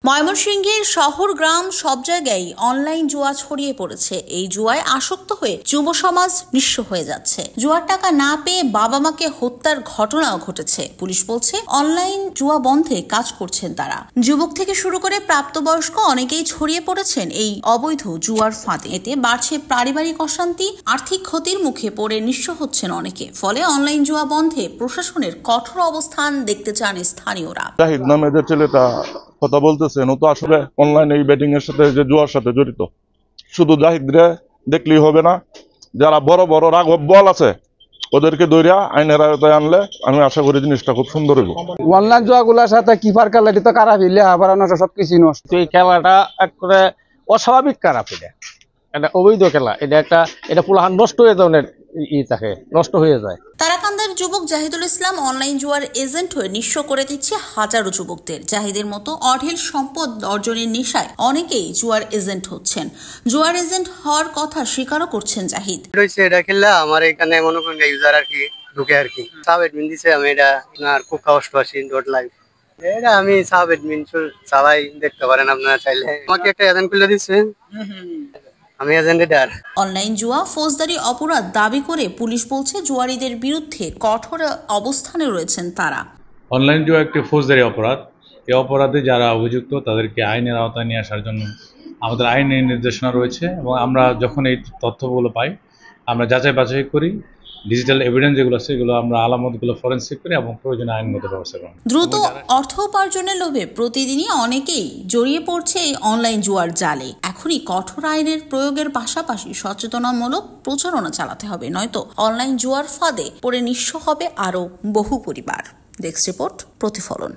ময়মনসিংহের শহর গ্রাম সব জায়গায় অনলাইন জুয়া ছড়িয়ে পড়েছে। এই জুয়ায় আসক্ত হয়ে যুব সমাজ নিঃস্ব হয়ে যাচ্ছে। জুয়ার টাকা না পেয়ে বাবা মাকে হত্যার ঘটনাও ঘটেছে। পুলিশ বলছে অনলাইন জুয়া বন্ধে কাজ করছেন তারা। যুবক থেকে শুরু করে প্রাপ্তবয়স্ক অনেকেই ছড়িয়ে পড়েছেন এই অবৈধ জুয়ার ফাঁদে। এতে বাড়ছে পারিবারিক অশান্তি, আর্থিক ক্ষতির মুখে পড়ে নিঃস্ব হচ্ছেন অনেকে। ফলে অনলাইন জুয়া বন্ধে প্রশাসনের কঠোর অবস্থান দেখতে চান স্থানীয়রা। জাহিদ নামে যে ছেলেটা কথা বলতেছেন, ও তো আসলে অনলাইন এই ব্যাটিং এর সাথে যে জুয়ার সাথে জড়িত। শুধু জাহিদরে দেখলেই হবে না, যারা বড় বড় রাঘব বল আছে ওদেরকে ধরিয়া আইনের আওতায় আনলে আমি আশা করি জিনিসটা খুব সুন্দর হইব। অনলাইন জুয়াগুলোর সাথে কিপার খেলা তো খারাপ হইলে আবার সবকিছু নষ্ট। এই খেলাটা একটা অস্বাভাবিক খারাপ, এটা অবৈধ খেলা। এটা পুলাহান নষ্ট হয়ে যাওয়ার থাকে, নষ্ট হয়ে যায়। তারাকান্দার যুবক জাহিদুল ইসলাম অনলাইন জুয়ার এজেন্ট হয়ে নিঃস্ব করে দিচ্ছে হাজারো যুবকদের। জাহিদের মতো অঢেল সম্পদ অর্জনের নেশায় অনেকেই জুয়ার এজেন্ট হচ্ছেন। জুয়ার এজেন্ট হওয়ার কথা স্বীকারও করছেন জাহিদ। এটা খেললে আমার এখানে মনে করেন ইউজার আর কি ঢুকে আর কি সাব এডমিন দিছে। আমি এটা আপনার খুব কষ্ট আছি ডট লাইভ। এটা আমি সাব এডমিন সবাই দেখতে পারেন আপনারা চাইলে। আমাকে একটা এজেন্ট খুলে দিচ্ছে, আমি এজেন্টের। অনলাইন জুয়া ফৌজদারি অপরাধ দাবি করে পুলিশ বলছে জুয়ারিদের বিরুদ্ধে কঠোর অবস্থানে রয়েছেন তারা। অনলাইন জুয়া একটি ফৌজদারি অপরাধ। এই অপরাধে যারা অভিযুক্ত তাদেরকে আইনের আওতায় নিয়ে আসার জন্য আমাদের আইনের নির্দেশনা রয়েছে, এবং আমরা যখন এই তথ্যগুলো পাই আমরা যাচাই বাছাই করি। ডিজিটাল এভিডেন্স যেগুলো আছে এগুলো আমরা আলামতগুলো ফরেনসিক করি এবং প্রয়োজনীয় আইনগত ব্যবস্থা করি। দ্রুত অর্থ উপার্জনের লোভে প্রতিদিনই অনেকেই জড়িয়ে পড়ছে এই অনলাইন জুয়ার জালে। এখনই কঠোর আইনের প্রয়োগের পাশাপাশি সচেতনামূলক প্রচারণা চালাতে হবে, নয়তো অনলাইন জুয়ার ফাঁদে পড়ে নিঃস্ব হবে আরও বহু পরিবার। ডেস্ক রিপোর্ট, প্রতিফলন।